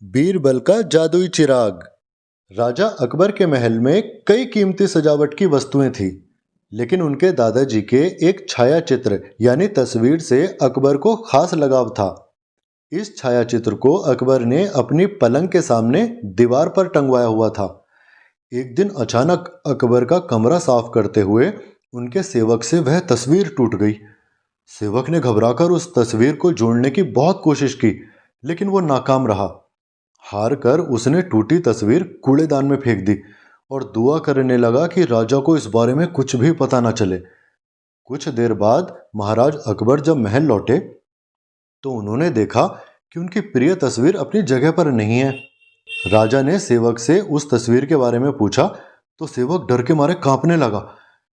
बीरबल का जादुई चिराग। राजा अकबर के महल में कई कीमती सजावट की वस्तुएं थी, लेकिन उनके दादाजी के एक छाया चित्र यानी तस्वीर से अकबर को खास लगाव था। इस छाया चित्र को अकबर ने अपनी पलंग के सामने दीवार पर टंगवाया हुआ था। एक दिन अचानक अकबर का कमरा साफ करते हुए उनके सेवक से वह तस्वीर टूट गई। सेवक ने घबराकर उस तस्वीर को जोड़ने की बहुत कोशिश की, लेकिन वो नाकाम रहा। हार कर उसने टूटी तस्वीर कूड़ेदान में फेंक दी और दुआ करने लगा कि राजा को इस बारे में कुछ भी पता न चले। कुछ देर बाद महाराज अकबर जब महल लौटे तो उन्होंने देखा कि उनकी प्रिय तस्वीर अपनी जगह पर नहीं है। राजा ने सेवक से उस तस्वीर के बारे में पूछा तो सेवक डर के मारे कांपने लगा।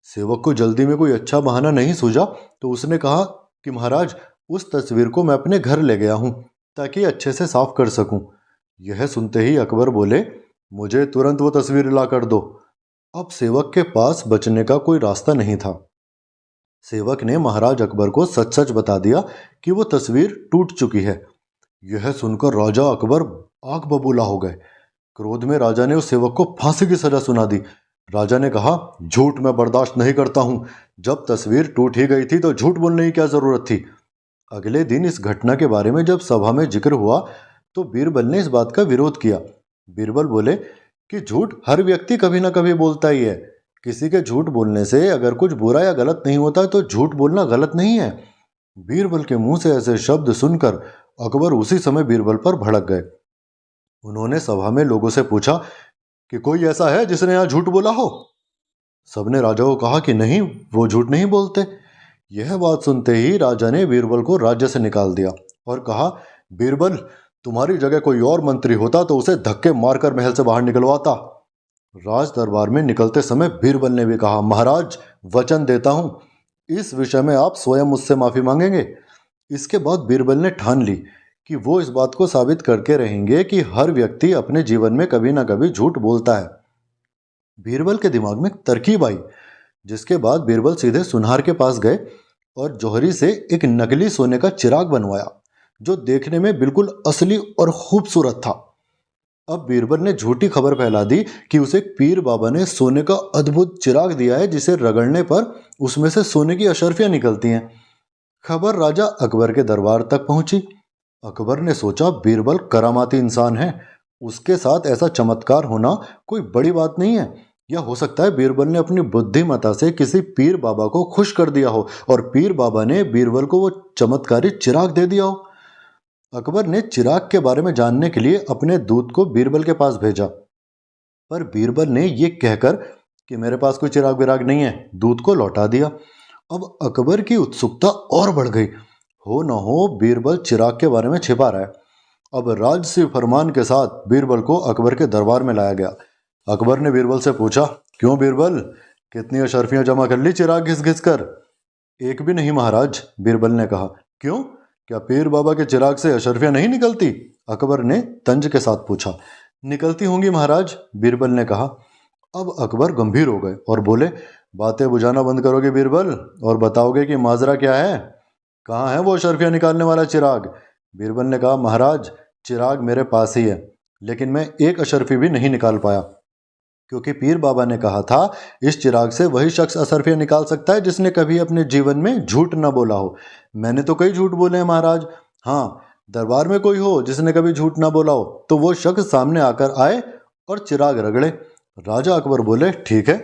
सेवक को जल्दी में कोई अच्छा बहाना नहीं सूझा तो उसने कहा कि महाराज, उस तस्वीर को मैं अपने घर ले गया हूँ ताकि अच्छे से साफ कर सकूं। यह सुनते ही अकबर बोले, मुझे तुरंत वो तस्वीर ला कर दो। अब सेवक के पास बचने का कोई रास्ता नहीं था। सेवक ने महाराज अकबर को सच सच बता दिया कि वो तस्वीर टूट चुकी है। यह सुनकर राजा अकबर आग बबूला हो गए। क्रोध में राजा ने उस सेवक को फांसी की सजा सुना दी। राजा ने कहा, झूठ मैं बर्दाश्त नहीं करता हूं। जब तस्वीर टूट ही गई थी तो झूठ बोलने की क्या जरूरत थी। अगले दिन इस घटना के बारे में जब सभा में जिक्र हुआ तो बीरबल ने इस बात का विरोध किया। बीरबल बोले कि झूठ हर व्यक्ति कभी ना कभी बोलता ही है। किसी के झूठ बोलने से अगर कुछ बुरा या गलत नहीं होता तो झूठ बोलना गलत नहीं है। बीरबल के मुंह से ऐसे शब्द सुनकर अकबर उसी समय बीरबल पर भड़क गए। उन्होंने सभा में लोगों से पूछा कि कोई ऐसा है जिसने यहाँ झूठ बोला हो। सबने राजा को कहा कि नहीं, वो झूठ नहीं बोलते। यह बात सुनते ही राजा ने बीरबल को राज्य से निकाल दिया और कहा, बीरबल, तुम्हारी जगह कोई और मंत्री होता तो उसे धक्के मारकर महल से बाहर निकलवाता। राज दरबार में निकलते समय बीरबल ने भी कहा, महाराज, वचन देता हूं इस विषय में आप स्वयं मुझसे माफी मांगेंगे। इसके बाद बीरबल ने ठान ली कि वो इस बात को साबित करके रहेंगे कि हर व्यक्ति अपने जीवन में कभी ना कभी झूठ बोलता है। बीरबल के दिमाग में तरकीब आई, जिसके बाद बीरबल सीधे सुनार के पास गए और जौहरी से एक नकली सोने का चिराग बनवाया जो देखने में बिल्कुल असली और खूबसूरत था। अब बीरबल ने झूठी खबर फैला दी कि उसे पीर बाबा ने सोने का अद्भुत चिराग दिया है जिसे रगड़ने पर उसमें से सोने की अशर्फियां निकलती हैं। खबर राजा अकबर के दरबार तक पहुंची। अकबर ने सोचा, बीरबल करामाती इंसान है, उसके साथ ऐसा चमत्कार होना कोई बड़ी बात नहीं है। या हो सकता है बीरबल ने अपनी बुद्धिमत्ता से किसी पीर बाबा को खुश कर दिया हो और पीर बाबा ने बीरबल को वो चमत्कारी चिराग दे दिया हो। अकबर ने चिराग के बारे में जानने के लिए अपने दूत को बीरबल के पास भेजा, पर बीरबल ने यह कहकर कि मेरे पास कोई चिराग विराग नहीं है, दूत को लौटा दिया। अब अकबर की उत्सुकता और बढ़ गई। हो न हो बीरबल चिराग के बारे में छिपा रहा है। अब राजसी फरमान के साथ बीरबल को अकबर के दरबार में लाया गया। अकबर ने बीरबल से पूछा, क्यों बीरबल, कितनी अशर्फियां जमा कर ली चिराग घिस घिस कर। एक भी नहीं महाराज, बीरबल ने कहा। क्यों, क्या पीर बाबा के चिराग से अशर्फियां नहीं निकलती? अकबर ने तंज के साथ पूछा। निकलती होंगी महाराज, बीरबल ने कहा। अब अकबर गंभीर हो गए और बोले, बातें बुझाना बंद करोगे बीरबल और बताओगे कि माजरा क्या है? कहाँ है वो अशर्फियां निकालने वाला चिराग? बीरबल ने कहा, महाराज, चिराग मेरे पास ही है, लेकिन मैं एक अशर्फी भी नहीं निकाल पाया, क्योंकि पीर बाबा ने कहा था इस चिराग से वही शख्स अशर्फियां निकाल सकता है जिसने कभी अपने जीवन में झूठ न बोला हो। मैंने तो कई झूठ बोले हैं महाराज। हाँ, दरबार में कोई हो जिसने कभी झूठ ना बोला हो तो वो शख्स सामने आकर आए और चिराग रगड़े। राजा अकबर बोले, ठीक है,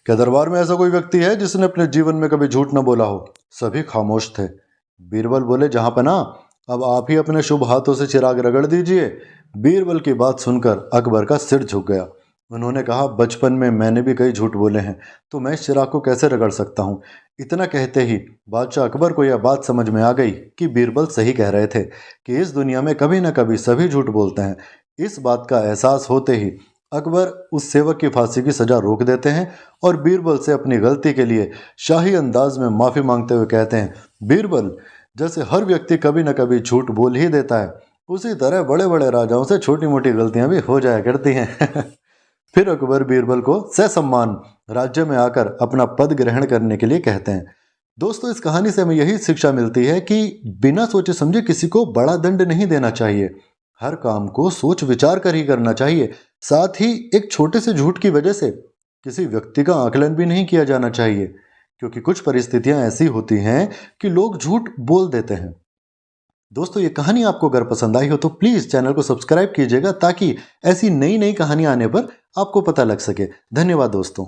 क्या दरबार में ऐसा कोई व्यक्ति है जिसने अपने जीवन में कभी झूठ न बोला हो? सभी खामोश थे। बीरबल बोले, जहां पना, अब आप ही अपने शुभ हाथों से चिराग रगड़ दीजिए। बीरबल की बात सुनकर अकबर का सिर झुक गया। उन्होंने कहा, बचपन में मैंने भी कई झूठ बोले हैं, तो मैं इस चिराग को कैसे रगड़ सकता हूँ? इतना कहते ही बादशाह अकबर को यह बात समझ में आ गई कि बीरबल सही कह रहे थे कि इस दुनिया में कभी न कभी सभी झूठ बोलते हैं। इस बात का एहसास होते ही अकबर उस सेवक की फांसी की सजा रोक देते हैं और बीरबल से अपनी गलती के लिए शाही अंदाज में माफ़ी मांगते हुए कहते हैं, बीरबल, जैसे हर व्यक्ति कभी न कभी झूठ बोल ही देता है, उसी तरह बड़े बड़े राजाओं से छोटी मोटी गलतियां भी हो जाया करती हैं। फिर अकबर बीरबल को ससम्मान राज्य में आकर अपना पद ग्रहण करने के लिए कहते हैं। दोस्तों, इस कहानी से हमें यही शिक्षा मिलती है कि बिना सोचे समझे किसी को बड़ा दंड नहीं देना चाहिए। हर काम को सोच विचार कर ही करना चाहिए। साथ ही एक छोटे से झूठ की वजह से किसी व्यक्ति का आकलन भी नहीं किया जाना चाहिए, क्योंकि कुछ परिस्थितियां ऐसी होती हैं कि लोग झूठ बोल देते हैं। दोस्तों, ये कहानी आपको अगर पसंद आई हो तो प्लीज़ चैनल को सब्सक्राइब कीजिएगा, ताकि ऐसी नई नई कहानियां आने पर आपको पता लग सके। धन्यवाद दोस्तों।